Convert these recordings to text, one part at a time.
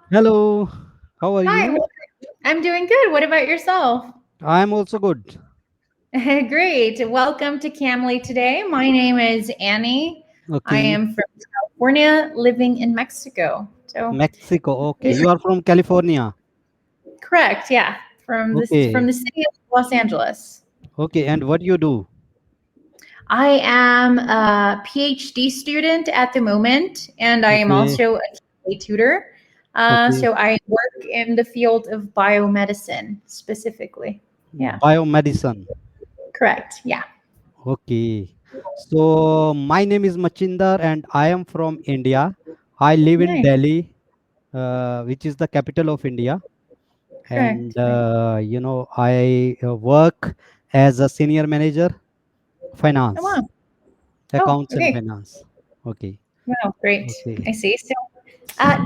Hello, how are Hi, you? I'm doing good. What about yourself? I am also good. Great. Welcome to Cambly today. My name is Annie. I Okay, am from California, living in Mexico. So, Mexico. Okay, you are from California. correct, yeah, from Okay, the city of Los Angeles. okay, and what you do? I am a PhD student at the moment, and I am Okay, also a tutor. okay, So I work in the field of biomedicine specifically. Yeah, biomedicine. correct. Yeah. Okay, so my name is Machinder and I am from India. I live in Nice. Delhi, which is the capital of India, and Correct. Right. I work as a senior manager, Oh, finance, wow. Oh, accounts and okay. finance. Okay, Wow, great. okay. I see. So,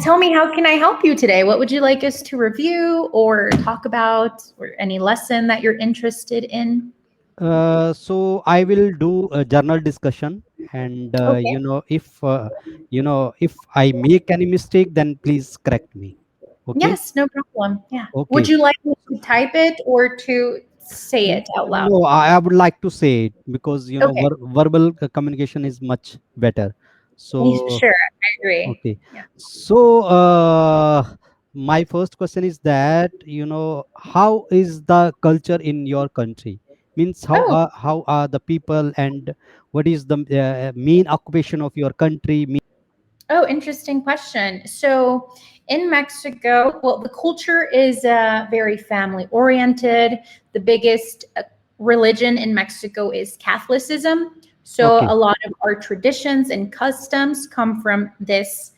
tell me, how can I help you today? What would you like us to review or talk about, or any lesson that you're interested in? So I will do a journal discussion, and Okay. if I make any mistake, then please correct me. Okay. Yes, no problem. Yeah. Would Okay. you like me to type it or to say it out loud? No, I would like to say it because Okay. verbal communication is much better. So Sure. I agree. okay. Yeah. So my first question is that how is the culture in your country? Means Oh, how are the people, and what is the main occupation of your country? Oh, interesting question. So, in Mexico, well, the culture is very family oriented. The biggest religion in Mexico is Catholicism. So, Okay. a lot of our traditions and customs come from this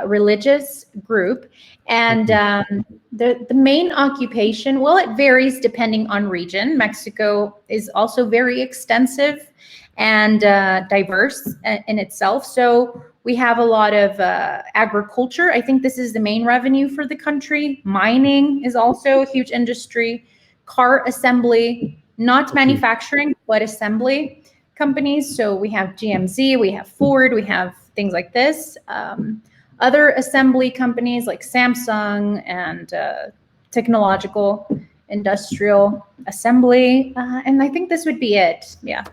religious group. And Okay. the main occupation, well, it varies depending on region. Mexico is also very extensive and diverse in itself. So, we have a lot of agriculture. I think this is the main revenue for the country. Mining is also a huge industry. Car assembly, not Okay. manufacturing, but assembly companies. So we have GMZ, we have Ford, we have things like this. Other assembly companies like Samsung and technological industrial assembly. And I think this would be it. Yeah.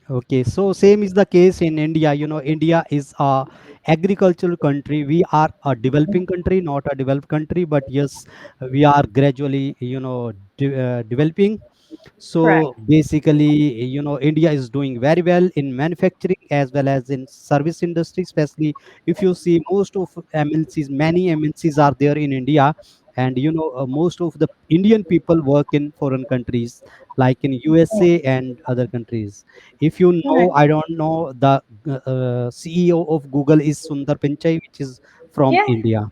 Okay, so same is the case in India. India is a agricultural country. We are a developing country, not a developed country, but yes, we are gradually, developing. Correct. So basically, India is doing very well in manufacturing as well as in service industry, especially if you see most of MNCs, many MNCs are there in India, and most of the Indian people work in foreign countries like in USA and other countries. If you know, Correct. I don't know, the CEO of Google is Sundar Pichai, which is from Yeah. India.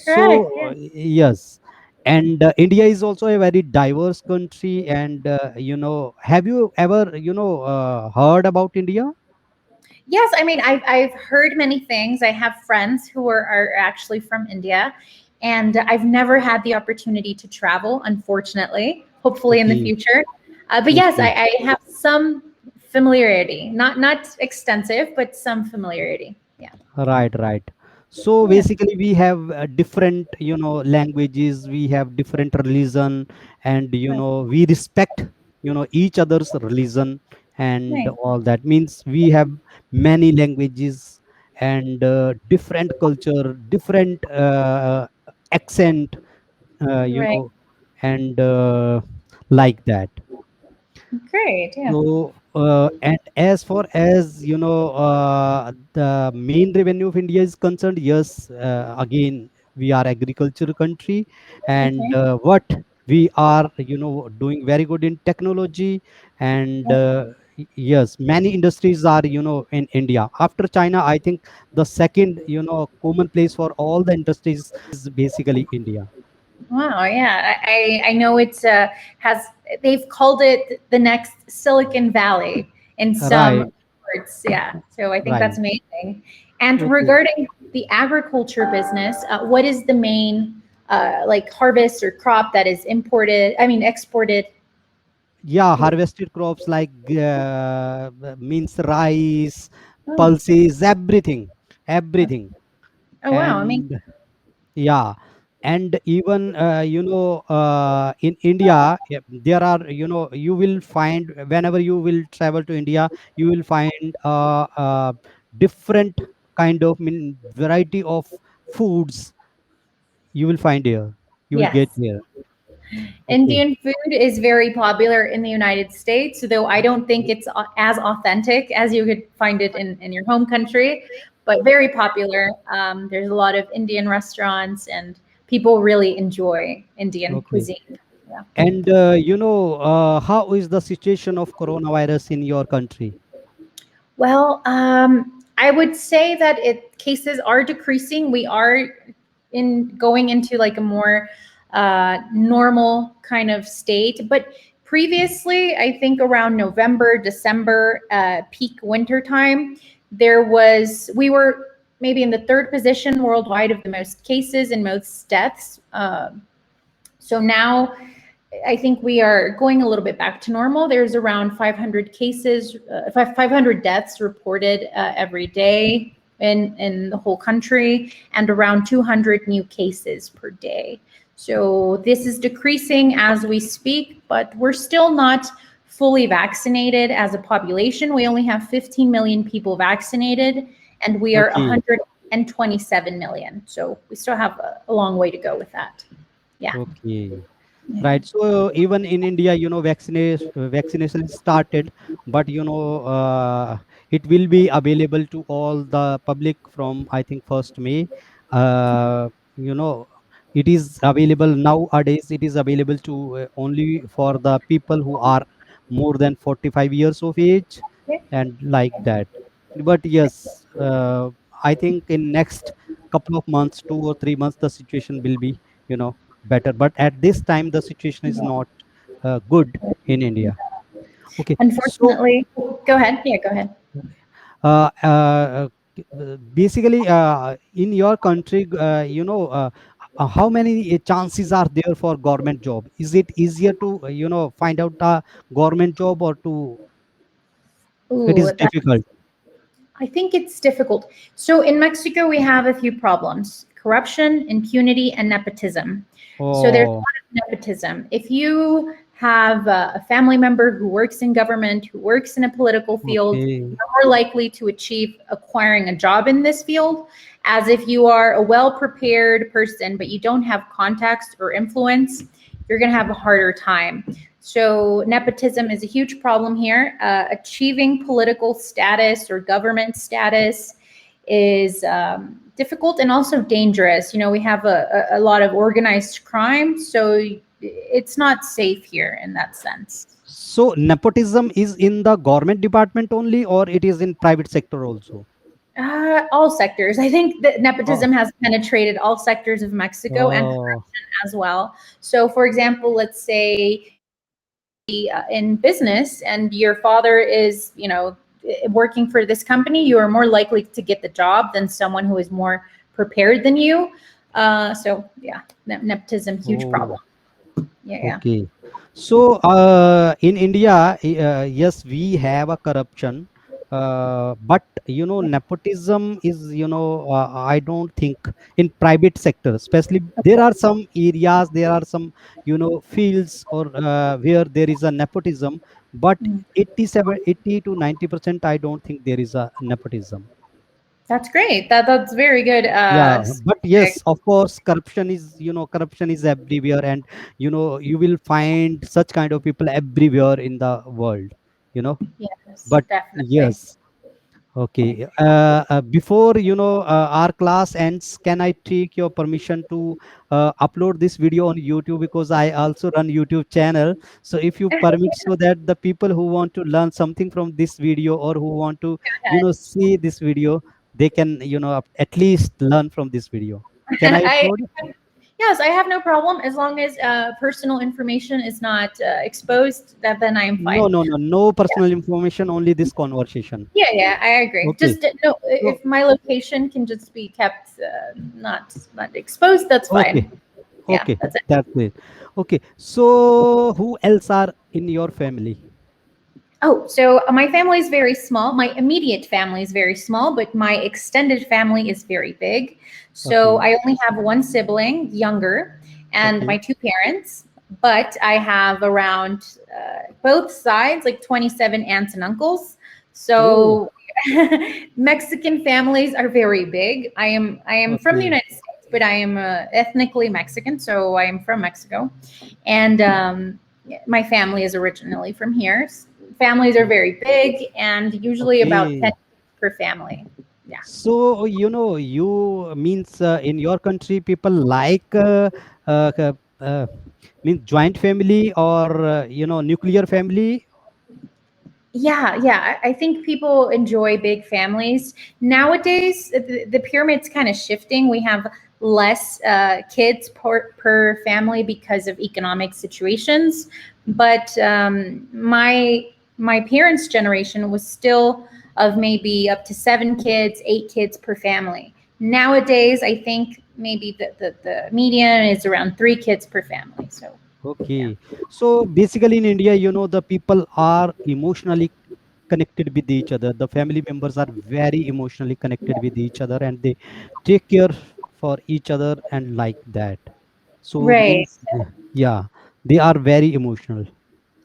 Correct. So Yeah. yes, and India is also a very diverse country. And have you ever heard about India? Yes, I mean, I've heard many things. I have friends who are actually from India, and I've never had the opportunity to travel, unfortunately. Hopefully in the Okay, future. But yes, okay, I have some familiarity, not extensive, but some familiarity. Yeah. right, right. So Yeah. basically we have different languages, we have different religion, and Right. we respect each other's religion, and Right. all that means we have many languages and different culture, different accent, Right. and like that. Great. Yeah. So, and as far as the main revenue of India is concerned, yes, again, we are agricultural country, and Okay. what we are, doing very good in technology, and yes, many industries are, in India. After China, I think the second, common place for all the industries is basically India. Wow, yeah. I know it's has they've called it the next Silicon Valley in some Right, words. Yeah. So I think that's right. amazing. And Okay. regarding the agriculture business, what is the main like harvest or crop that is imported, I mean exported? Yeah, harvested crops like means rice, Oh, pulses, everything, everything. oh wow. I mean, And yeah, And even in India, yeah, there are, you will find, whenever you will travel to India, you will find different kind of, variety of foods you will find here, you will get Yes. here. Okay. Indian food is very popular in the United States, though I don't think it's as authentic as you could find it in your home country, but very popular. There's a lot of Indian restaurants, and people really enjoy Indian Okay. cuisine. Yeah. And how is the situation of coronavirus in your country? Well, I would say that cases are decreasing. We are in going into like a more normal kind of state. But previously, I think around November, December, peak winter time, we were maybe in the third position worldwide of the most cases and most deaths. So now I think we are going a little bit back to normal. There's around 500 cases, 500 deaths reported every day in the whole country, and around 200 new cases per day. So this is decreasing as we speak, but we're still not fully vaccinated as a population. We only have 15 million people vaccinated, and we are Okay. 127 million. So we still have a long way to go with that. Yeah. Okay. Yeah. Right. So even in India, vaccination is started, but it will be available to all the public from, I think, 1st May. You know, it is available nowadays. It is available to only for the people who are more than 45 years of age, and like that. But yes, I think in next couple of months, 2 or 3 months, the situation will be, better. But at this time the situation is not good in India. Okay. So Unfortunately, go ahead. Yeah, go ahead. basically, in your country, how many chances are there for government job? Is it easier to find out a government job, or to it Ooh, is difficult? I think it's difficult. So in Mexico, we have a few problems: corruption, impunity, and nepotism. So there's a Oh, lot of nepotism. If you have a family member who works in government, who works in a political field, okay. you're more likely to achieve acquiring a job in this field, as if you are a well-prepared person, but you don't have contacts or influence, you're going to have a harder time. So nepotism is a huge problem here. Achieving political status or government status is difficult and also dangerous. You know, we have a lot of organized crime, so it's not safe here in that sense. So nepotism is in the government department only, or it is in private sector also? All sectors. I think that Oh, nepotism has penetrated all sectors of Mexico and oh, corruption as well. So, for example, let's say in business and your father is, working for this company, you are more likely to get the job than someone who is more prepared than you. So yeah, nepotism, huge oh. problem. Yeah, yeah. Okay. So, in India, yes, we have a corruption, but nepotism is, I don't think in private sector, especially there are some areas, there are some, fields, or where there is a nepotism, but Mm. 80 to 90%, I don't think there is a nepotism. That's great. That's very good. Yeah, but Statistic. yes, of course, corruption is everywhere, and you will find such kind of people everywhere in the world. You know, Yes, but definitely. yes, okay. Before our class ends, can I take your permission to upload this video on YouTube, because I also run YouTube channel. So if you permit, so that the people who want to learn something from this video, or who want to see this video, they can at least learn from this video. Can I I upload it? Yes, I have no problem as long as personal information is not exposed. Then I am No, fine. no, no, no personal information, only this conversation. Yeah, yeah, I agree. Okay. Just no, So if my location can just be kept not exposed, that's okay. fine. Yeah, Okay, that's it. that's it. Okay, so who else are in your family? Oh, so my family is very small. My immediate family is very small, but my extended family is very big. So Okay. I only have one sibling, younger, and Okay. my two parents. But I have around both sides, like 27 aunts and uncles. Oh, So Mexican families are very big. I am from the okay. United States, but I am ethnically Mexican, so I am from Mexico, and my family is originally from here. Families are very big and usually about 10 Okay. per family. Yeah. So, you means in your country, people like uh, uh, uh, means joint family or nuclear family. Yeah, yeah. I think people enjoy big families. Nowadays, the pyramid's kind of shifting. We have less kids per family because of economic situations. But my parents' generation was still of maybe up to 7 kids, 8 kids per family. Nowadays, I think maybe the median is around 3 kids per family. So, yeah. Okay. So basically in India, the people are emotionally connected with each other. The family members are very emotionally connected with each other and they take care for each other and like that. So Right. means, yeah, they are very emotional.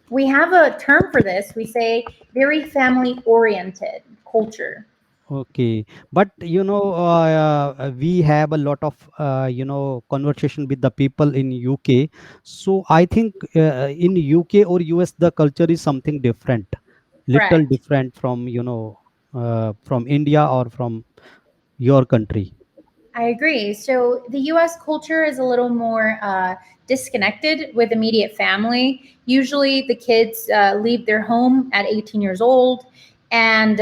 We have a term for this. We say very family oriented culture. Okay, but we have a lot of conversation with the people in UK. So I think in UK or US the culture is something different, little Correct. different from from India or from your country. I agree. So the US culture is a little more disconnected with immediate family. Usually the kids leave their home at 18 years old. And,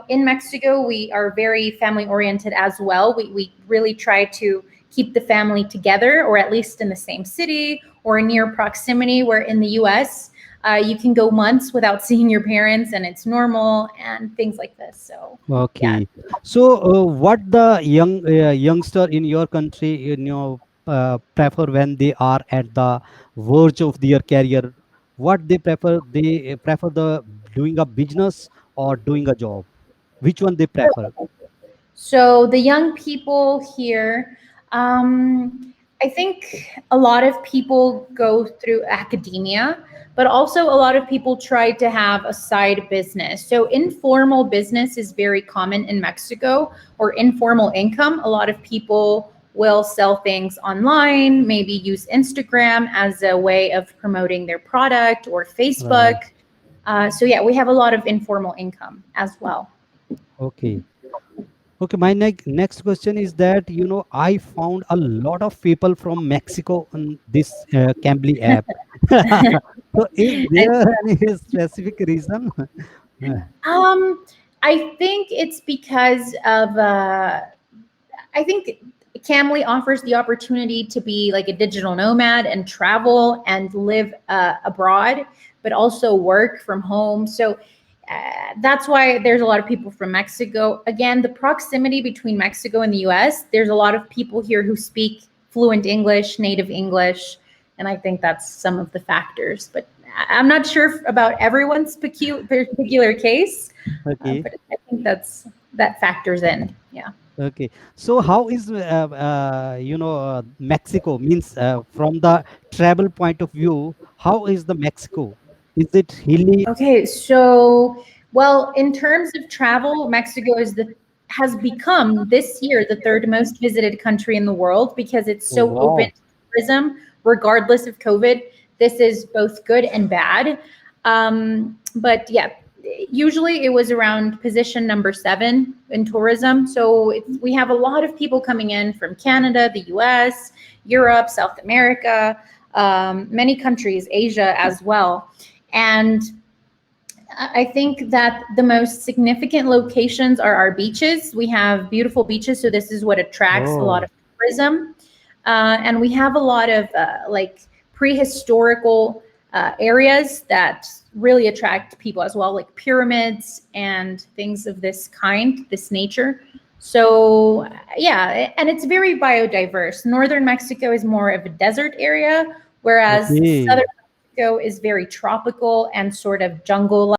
in Mexico, we are very family oriented as well. We really try to keep the family together, or at least in the same city or near proximity, where in the US, you can go months without seeing your parents and it's normal and things like this. So, yeah. Okay, so what the youngster in your country prefer when they are at the verge of their career? What they prefer? They prefer the doing a business or doing a job. Which one they prefer? So the young people here, I think a lot of people go through academia, but also a lot of people try to have a side business. So informal business is very common in Mexico, or informal income. A lot of people will sell things online, maybe use Instagram as a way of promoting their product, or Right. Facebook. So yeah, we have a lot of informal income as well. Okay. Okay, my next question is that I found a lot of people from Mexico on this Cambly app. So, is there any specific reason? Um, I think it's because of I think Camly offers the opportunity to be like a digital nomad and travel and live abroad, but also work from home. So that's why there's a lot of people from Mexico. Again, the proximity between Mexico and the US, there's a lot of people here who speak fluent English, native English, and I think that's some of the factors. But I'm not sure about everyone's particular case, Okay. but I think that factors in. Yeah. Okay. So how is Mexico means from the travel point of view, how is the Mexico? Is it hilly? Okay, so well, in terms of travel, Mexico has become this year the third most visited country in the world because it's Oh, so open wow. to tourism, regardless of COVID. This is both good and bad. But yeah, usually it was around position number 7 in tourism. So we have a lot of people coming in from Canada, the US, Europe, South America, many countries, Asia as well. And I think that the most significant locations are our beaches. We have beautiful beaches, so this is what attracts a lot Oh, of tourism. And we have a lot of like prehistorical areas that really attract people as well, like pyramids and things of this kind, this nature. So, yeah, and it's very biodiverse. Northern Mexico is more of a desert area, whereas southern okay. Mexico is very tropical and sort of jungle